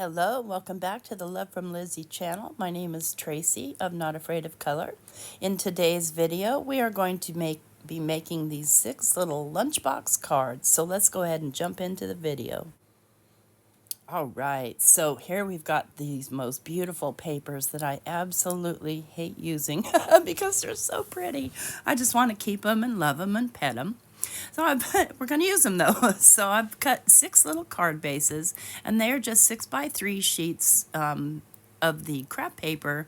Hello, welcome back to the Love from Lizi channel. My name is Tracy of Not Afraid of Color. In today's video, we are going to be making these 6 little lunchbox cards. So let's go ahead and jump into the video. All right, so here we've got these most beautiful papers that I absolutely hate using because they're so pretty. I just want to keep them and love them and pet them. So we're going to use them though. So I've cut 6 little card bases, and they are just 6x3 sheets of the crap paper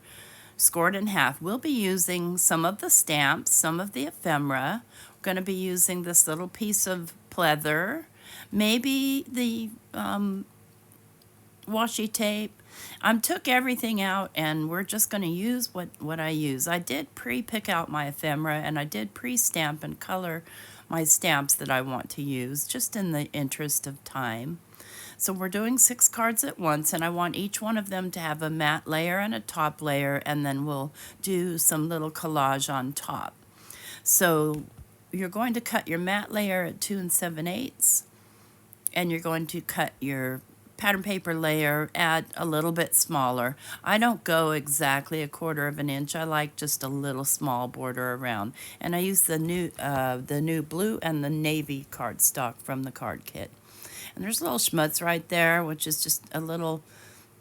scored in half. We'll be using some of the stamps, some of the ephemera. We're going to be using this little piece of pleather, maybe the washi tape. I took everything out, and we're just going to use what I use. I did pre-pick out my ephemera, and I did pre-stamp and color my stamps that I want to use, just in the interest of time. So we're doing 6 cards at once, and I want each one of them to have a matte layer and a top layer, and then we'll do some little collage on top. So you're going to cut your matte layer at 2 7/8, and you're going to cut your pattern paper layer at a little bit smaller. I don't go exactly 1/4 inch. I like just a little small border around. And I use the new blue and the navy cardstock from the card kit. And there's a little schmutz right there, which is just a little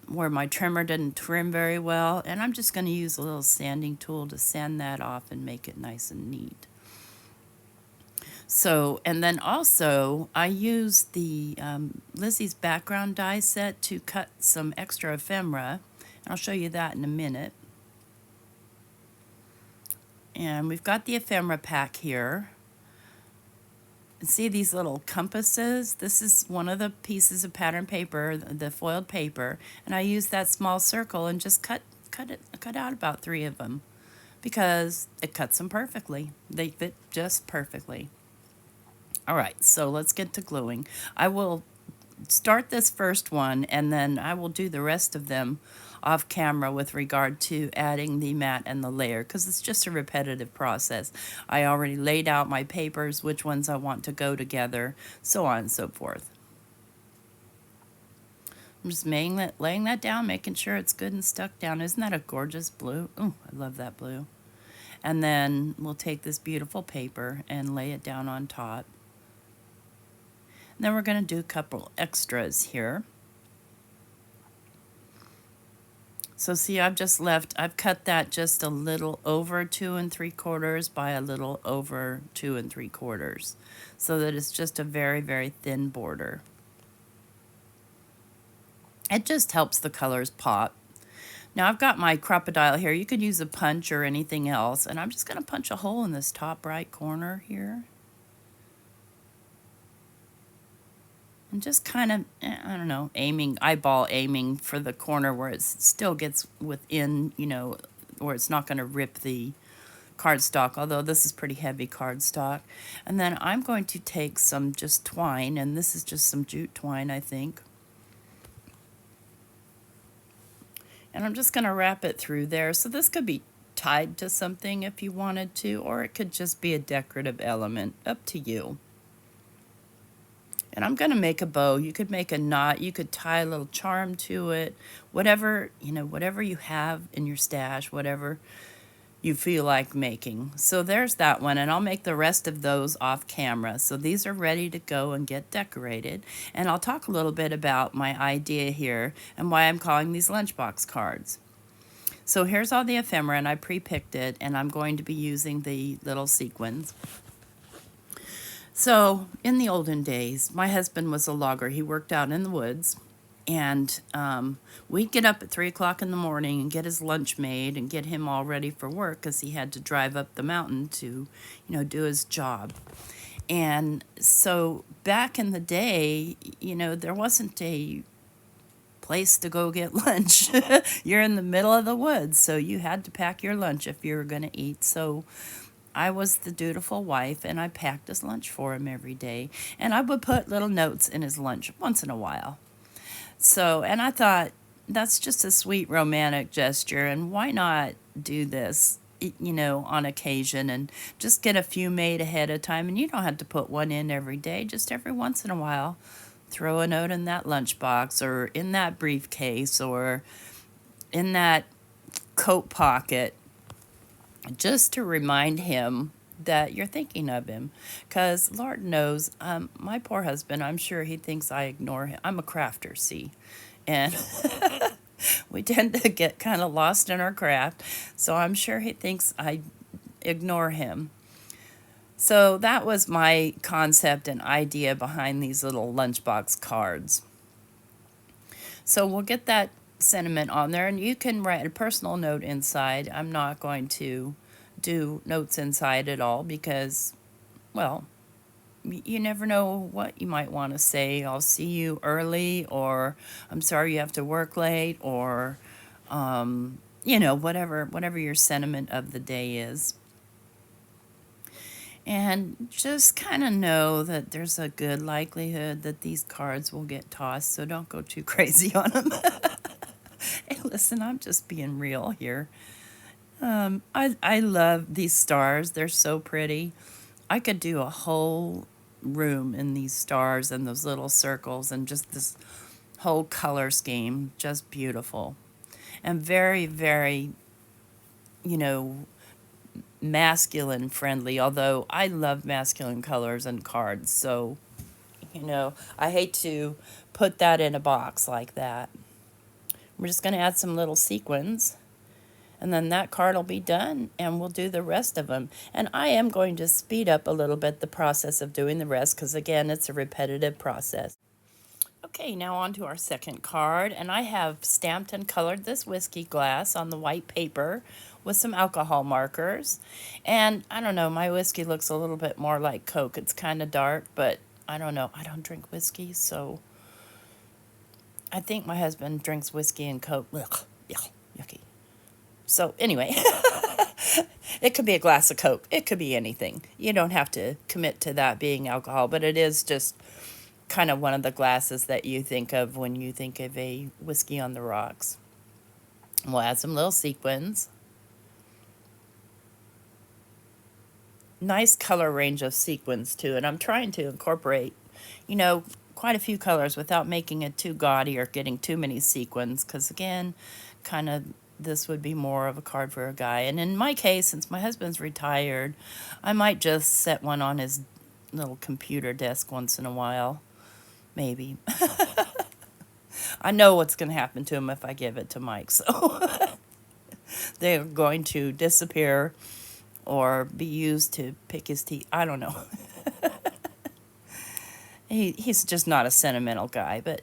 where my trimmer didn't trim very well. And I'm just going to use a little sanding tool to sand that off and make it nice and neat. So, and then also I used the Lizi's background die set to cut some extra ephemera. And I'll show you that in a minute. And we've got the ephemera pack here. And see these little compasses? This is one of the pieces of pattern paper, the foiled paper. And I used that small circle and just cut out about 3 of them, because it cuts them perfectly. They fit just perfectly. All right, so let's get to gluing. I will start this first one, and then I will do the rest of them off camera with regard to adding the matte and the layer, because it's just a repetitive process. I already laid out my papers, which ones I want to go together, so on and so forth. I'm just laying that down, making sure it's good and stuck down. Isn't that a gorgeous blue? Oh, I love that blue. And then we'll take this beautiful paper and lay it down on top. Then we're going to do a couple extras here. So see, I've cut that just a little over 2 3/4 by a little over 2 3/4, so that it's just a very, very thin border. It just helps the colors pop. Now I've got my crocodile here. You could use a punch or anything else, and I'm just going to punch a hole in this top right corner here. And just kind of, I don't know, eyeball aiming for the corner where it still gets within, where it's not going to rip the cardstock, although this is pretty heavy cardstock. And then I'm going to take some just twine, and this is just some jute twine, I think. And I'm just going to wrap it through there. So this could be tied to something if you wanted to, or it could just be a decorative element, up to you. And I'm going to make a bow. You could make a knot. You could tie a little charm to it. Whatever you have in your stash, whatever you feel like making. So there's that one, and I'll make the rest of those off camera. So these are ready to go and get decorated. And I'll talk a little bit about my idea here and why I'm calling these lunchbox cards. So here's all the ephemera, and I pre-picked it, and I'm going to be using the little sequins. So, in the olden days, my husband was a logger. He worked out in the woods, and we'd get up at 3 o'clock in the morning and get his lunch made and get him all ready for work, because he had to drive up the mountain to, do his job. And so back in the day, there wasn't a place to go get lunch. You're in the middle of the woods, so you had to pack your lunch if you were going to eat. So I was the dutiful wife, and I packed his lunch for him every day. And I would put little notes in his lunch once in a while. So, and I thought, that's just a sweet romantic gesture, and why not do this, on occasion, and just get a few made ahead of time. And you don't have to put one in every day, just every once in a while. Throw a note in that lunchbox or in that briefcase or in that coat pocket just to remind him that you're thinking of him. Because Lord knows, my poor husband, I'm sure he thinks I ignore him. I'm a crafter, see? And we tend to get kind of lost in our craft. So I'm sure he thinks I ignore him. So that was my concept and idea behind these little lunchbox cards. So we'll get that sentiment on there, and you can write a personal note inside. I'm not going to do notes inside at all because, well, you never know what you might want to say. I'll see you early, or I'm sorry you have to work late, or whatever your sentiment of the day is. And just kind of know that there's a good likelihood that these cards will get tossed, so don't go too crazy on them. Hey, listen, I'm just being real here. I love these stars. They're so pretty. I could do a whole room in these stars and those little circles and just this whole color scheme. Just beautiful. And very, very, you know, masculine friendly, although I love masculine colors and cards. So, I hate to put that in a box like that. We're just going to add some little sequins. And then that card will be done, and we'll do the rest of them. And I am going to speed up a little bit the process of doing the rest because, again, it's a repetitive process. Okay, now on to our second card. And I have stamped and colored this whiskey glass on the white paper with some alcohol markers. And I don't know, my whiskey looks a little bit more like Coke. It's kind of dark, but I don't know. I don't drink whiskey, so I think my husband drinks whiskey and Coke. Ugh, yucky. So anyway, it could be a glass of Coke. It could be anything. You don't have to commit to that being alcohol, but it is just kind of one of the glasses that you think of when you think of a whiskey on the rocks. We'll add some little sequins. Nice color range of sequins too, and I'm trying to incorporate, quite a few colors without making it too gaudy or getting too many sequins, because again, kind of this would be more of a card for a guy. And in my case, since my husband's retired, I might just set one on his little computer desk once in a while. Maybe. I know what's going to happen to him if I give it to Mike, so they're going to disappear or be used to pick his teeth. I don't know. He's just not a sentimental guy, but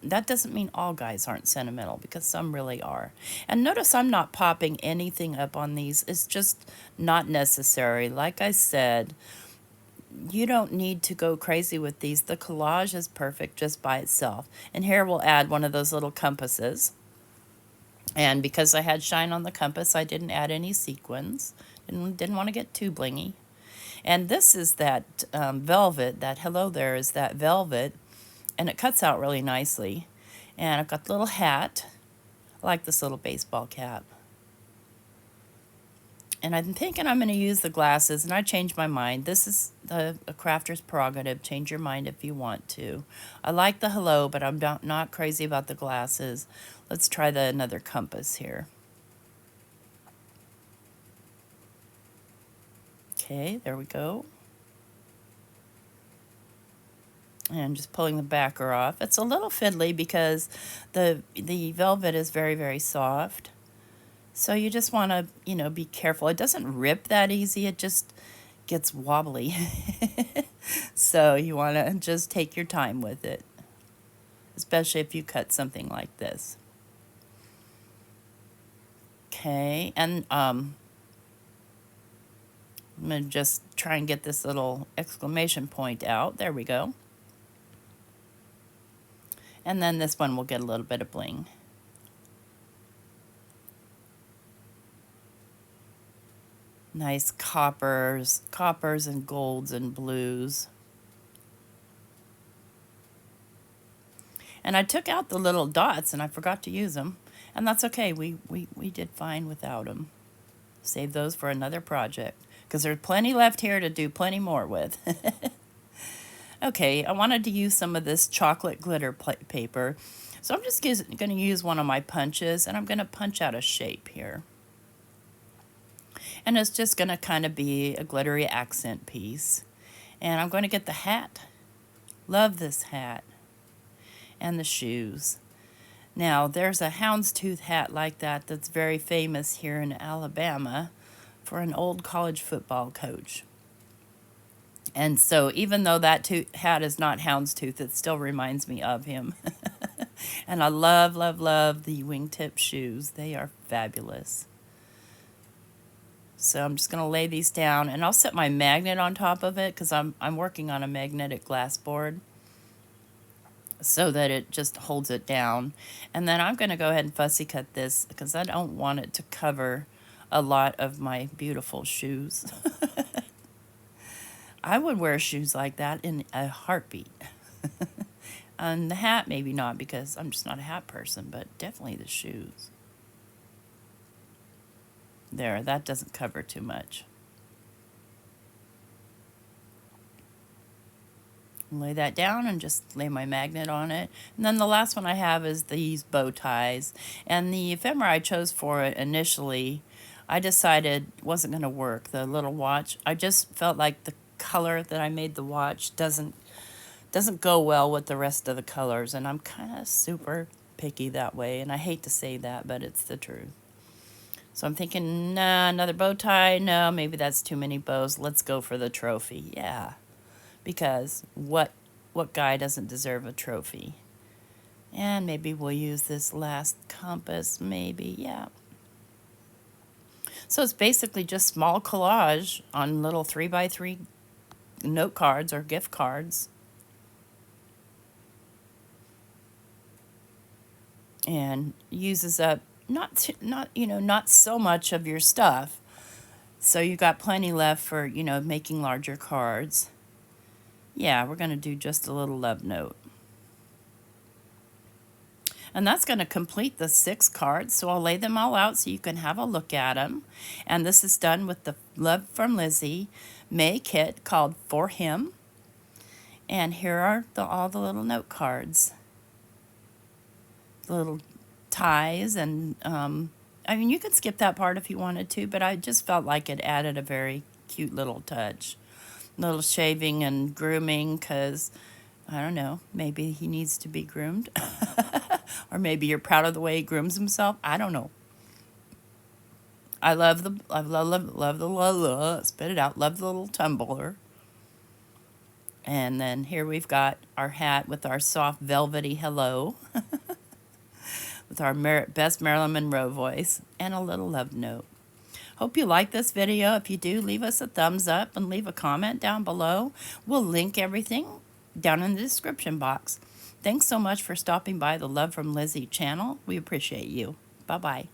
that doesn't mean all guys aren't sentimental, because some really are. And notice I'm not popping anything up on these. It's just not necessary. Like I said, you don't need to go crazy with these. The collage is perfect just by itself. And here we'll add one of those little compasses. And because I had shine on the compass, I didn't add any sequins. Didn't want to get too blingy. And this is that velvet. That hello there is that velvet. And it cuts out really nicely. And I've got the little hat. I like this little baseball cap. And I'm thinking I'm going to use the glasses, and I changed my mind. This is a crafter's prerogative. Change your mind if you want to. I like the hello, but I'm not crazy about the glasses. Let's try another compass here. Okay, there we go. And just pulling the backer off. It's a little fiddly because the velvet is very, very soft. So you just want to, be careful. It doesn't rip that easy. It just gets wobbly. So you want to just take your time with it, especially if you cut something like this. Okay, and I'm going to just try and get this little exclamation point out. There we go. And then this one will get a little bit of bling. Nice coppers and golds and blues. And I took out the little dots and I forgot to use them. And that's okay. We did fine without them. Save those for another project, because there's plenty left here to do plenty more with. Okay, I wanted to use some of this chocolate glitter paper. So I'm just going to use one of my punches, and I'm going to punch out a shape here. And it's just going to kind of be a glittery accent piece. And I'm going to get the hat. Love this hat. And the shoes. Now, there's a houndstooth hat like that that's very famous here in Alabama for an old college football coach. And so even though that hat is not houndstooth, it still reminds me of him. And I love, love, love the wingtip shoes. They are fabulous. So I'm just going to lay these down, and I'll set my magnet on top of it because I'm working on a magnetic glass board so that it just holds it down. And then I'm going to go ahead and fussy cut this because I don't want it to cover a lot of my beautiful shoes. I would wear shoes like that in a heartbeat. And the hat, maybe not, because I'm just not a hat person, but definitely the shoes. There, that doesn't cover too much. Lay that down and just lay my magnet on it. And then the last one I have is these bow ties. And the ephemera I chose for it initially, I decided wasn't going to work. The little watch, I just felt like the color that I made the watch doesn't go well with the rest of the colors, and I'm kind of super picky that way, and I hate to say that, but it's the truth. So I'm thinking, nah, another bow tie, no, maybe that's too many bows. Let's go for the trophy. Yeah, because what guy doesn't deserve a trophy? And maybe we'll use this last compass, maybe, yeah. So it's basically just small collage on little 3x3 note cards or gift cards. And uses up not so much of your stuff. So you got plenty left for, making larger cards. Yeah, we're going to do just a little love note. And that's going to complete the 6 cards. So I'll lay them all out so you can have a look at them. And this is done with the Love from Lizi May kit called For Him. And here are all the little note cards. The little ties, and I mean, you could skip that part if you wanted to, but I just felt like it added a very cute little touch. Little shaving and grooming, because I don't know, maybe he needs to be groomed. Or maybe you're proud of the way he grooms himself. I don't know. I love the spit it out. Love the little tumbler. And then here we've got our hat with our soft velvety hello. With our best Marilyn Monroe voice and a little love note. Hope you like this video. If you do, leave us a thumbs up and leave a comment down below. We'll link everything down in the description box. Thanks so much for stopping by the Love from Lizi channel. We appreciate you. Bye-bye.